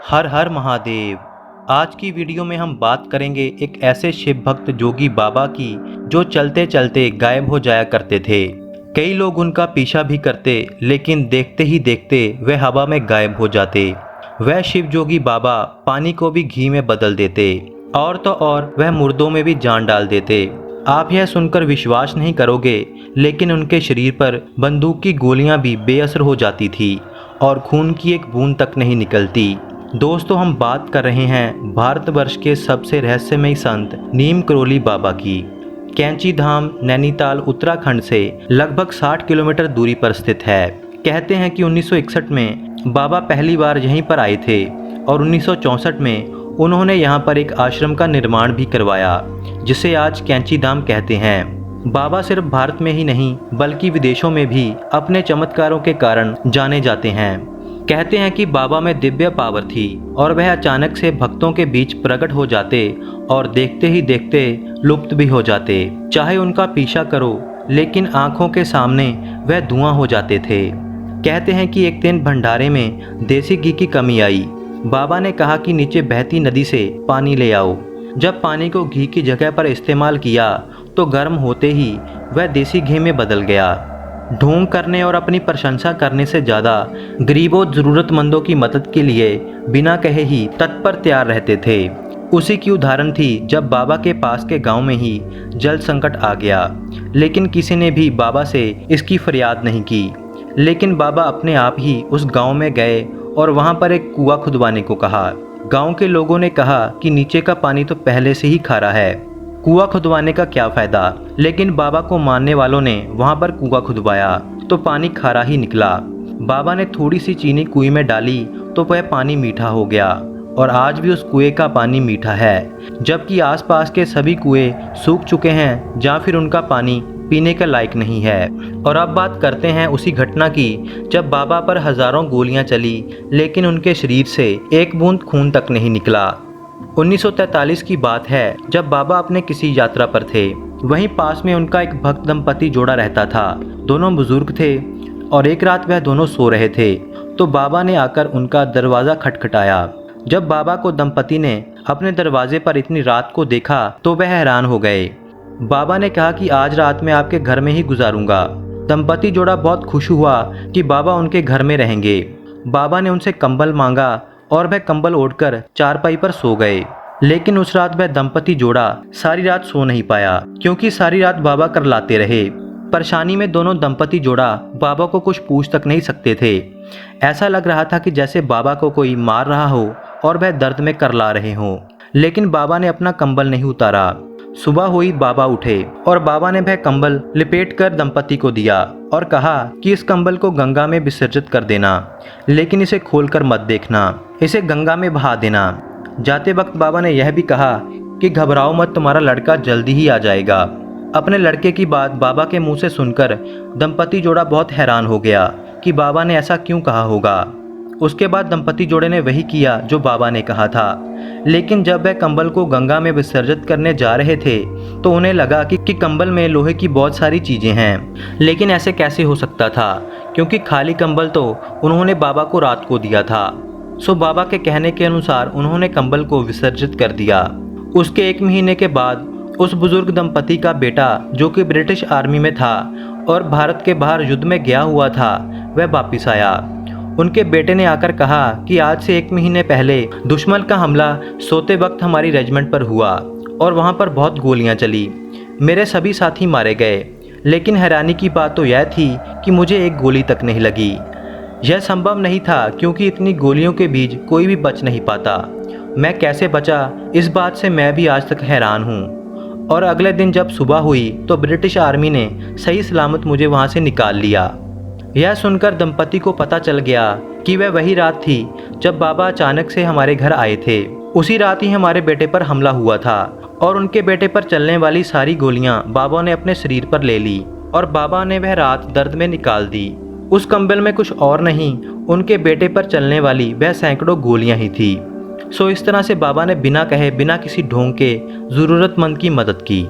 हर हर महादेव। आज की वीडियो में हम बात करेंगे एक ऐसे शिव भक्त जोगी बाबा की जो चलते चलते गायब हो जाया करते थे। कई लोग उनका पीछा भी करते, लेकिन देखते ही देखते वह हवा में गायब हो जाते। वह शिव जोगी बाबा पानी को भी घी में बदल देते और तो और वह मुर्दों में भी जान डाल देते। आप यह सुनकर विश्वास नहीं करोगे, लेकिन उनके शरीर पर बंदूक की गोलियां भी बेअसर हो जाती थी और खून की एक बूंद तक नहीं निकलती। दोस्तों, हम बात कर रहे हैं भारतवर्ष के सबसे रहस्यमयी संत नीम करोली बाबा की। कैंची धाम नैनीताल उत्तराखंड से लगभग 60 किलोमीटर दूरी पर स्थित है। कहते हैं कि 1961 में बाबा पहली बार यहीं पर आए थे और 1964 में उन्होंने यहाँ पर एक आश्रम का निर्माण भी करवाया, जिसे आज कैंची धाम कहते हैं। बाबा सिर्फ भारत में ही नहीं बल्कि विदेशों में भी अपने चमत्कारों के कारण जाने जाते हैं। कहते हैं कि बाबा में दिव्य पावर थी और वह अचानक से भक्तों के बीच प्रकट हो जाते और देखते ही देखते लुप्त भी हो जाते। चाहे उनका पीछा करो, लेकिन आंखों के सामने वह धुआं हो जाते थे। कहते हैं कि एक दिन भंडारे में देसी घी की कमी आई। बाबा ने कहा कि नीचे बहती नदी से पानी ले आओ। जब पानी को घी की जगह पर इस्तेमाल किया तो गर्म होते ही वह देसी घी में बदल गया। ढोंग करने और अपनी प्रशंसा करने से ज़्यादा गरीबों ज़रूरतमंदों की मदद के लिए बिना कहे ही तत्पर तैयार रहते थे। उसी की उदाहरण थी जब बाबा के पास के गांव में ही जल संकट आ गया, लेकिन किसी ने भी बाबा से इसकी फरियाद नहीं की। लेकिन बाबा अपने आप ही उस गांव में गए और वहां पर एक कुआं खुदवाने को कहा। गांव के लोगों ने कहा कि नीचे का पानी तो पहले से ही खारा है, कुआं खुदवाने का क्या फ़ायदा। लेकिन बाबा को मानने वालों ने वहां पर कुआं खुदवाया तो पानी खारा ही निकला। बाबा ने थोड़ी सी चीनी कुएं में डाली तो वह पानी मीठा हो गया और आज भी उस कुएं का पानी मीठा है, जबकि आसपास के सभी कुएं सूख चुके हैं या फिर उनका पानी पीने के लायक नहीं है। और अब बात करते हैं उसी घटना की जब बाबा पर हज़ारों गोलियां चली, लेकिन उनके शरीर से एक बूंद खून तक नहीं निकला। 1943 की बात है, जब बाबा अपने किसी यात्रा पर थे। वहीं पास में उनका एक भक्त दंपति जोड़ा रहता था। दोनों बुजुर्ग थे और एक रात वह दोनों सो रहे थे तो बाबा ने आकर उनका दरवाज़ा खटखटाया। जब बाबा को दंपति ने अपने दरवाजे पर इतनी रात को देखा तो वह हैरान हो गए। बाबा ने कहा कि आज रात मैं आपके घर में ही गुजारूंगा। दंपति जोड़ा बहुत खुश हुआ कि बाबा उनके घर में रहेंगे। बाबा ने उनसे कंबल मांगा और वह कंबल ओढ़कर चारपाई पर सो गए। लेकिन उस रात वह दंपति जोड़ा सारी रात सो नहीं पाया, क्योंकि सारी रात बाबा करलाते रहे। परेशानी में दोनों दंपति जोड़ा बाबा को कुछ पूछ तक नहीं सकते थे। ऐसा लग रहा था कि जैसे बाबा को कोई मार रहा हो और वह दर्द में करला रहे हों। लेकिन बाबा ने अपना कंबल नहीं उतारा। सुबह हुई, बाबा उठे और बाबा ने वह कंबल लिपेट कर दंपति को दिया और कहा कि इस कंबल को गंगा में विसर्जित कर देना, लेकिन इसे खोलकर मत देखना, इसे गंगा में बहा देना। जाते वक्त बाबा ने यह भी कहा कि घबराओ मत, तुम्हारा लड़का जल्दी ही आ जाएगा। अपने लड़के की बात बाबा के मुंह से सुनकर दंपति जोड़ा बहुत हैरान हो गया कि बाबा ने ऐसा क्यों कहा होगा। उसके बाद दंपति जोड़े ने वही किया जो बाबा ने कहा था। लेकिन जब वह कंबल को गंगा में विसर्जित करने जा रहे थे तो उन्हें लगा कि कंबल में लोहे की बहुत सारी चीज़ें हैं। लेकिन ऐसे कैसे हो सकता था, क्योंकि खाली कंबल तो उन्होंने बाबा को रात को दिया था। सो बाबा के कहने के अनुसार उन्होंने कंबल को विसर्जित कर दिया। उसके 1 महीने के बाद उस बुजुर्ग दंपति का बेटा, जो कि ब्रिटिश आर्मी में था और भारत के बाहर युद्ध में गया हुआ था, वह वापिस आया। उनके बेटे ने आकर कहा कि आज से 1 महीने पहले दुश्मन का हमला सोते वक्त हमारी रेजिमेंट पर हुआ और वहाँ पर बहुत गोलियाँ चली। मेरे सभी साथी मारे गए, लेकिन हैरानी की बात तो यह थी कि मुझे एक गोली तक नहीं लगी। यह संभव नहीं था, क्योंकि इतनी गोलियों के बीच कोई भी बच नहीं पाता। मैं कैसे बचा, इस बात से मैं भी आज तक हैरान हूँ। और अगले दिन जब सुबह हुई तो ब्रिटिश आर्मी ने सही सलामत मुझे वहाँ से निकाल लिया। यह सुनकर दंपति को पता चल गया कि वह वही रात थी जब बाबा अचानक से हमारे घर आए थे। उसी रात ही हमारे बेटे पर हमला हुआ था और उनके बेटे पर चलने वाली सारी गोलियां बाबा ने अपने शरीर पर ले ली और बाबा ने वह रात दर्द में निकाल दी। उस कंबल में कुछ और नहीं, उनके बेटे पर चलने वाली वह सैकड़ों गोलियां ही थी। सो इस तरह से बाबा ने बिना कहे, बिना किसी ढोंग के ज़रूरतमंद की मदद की।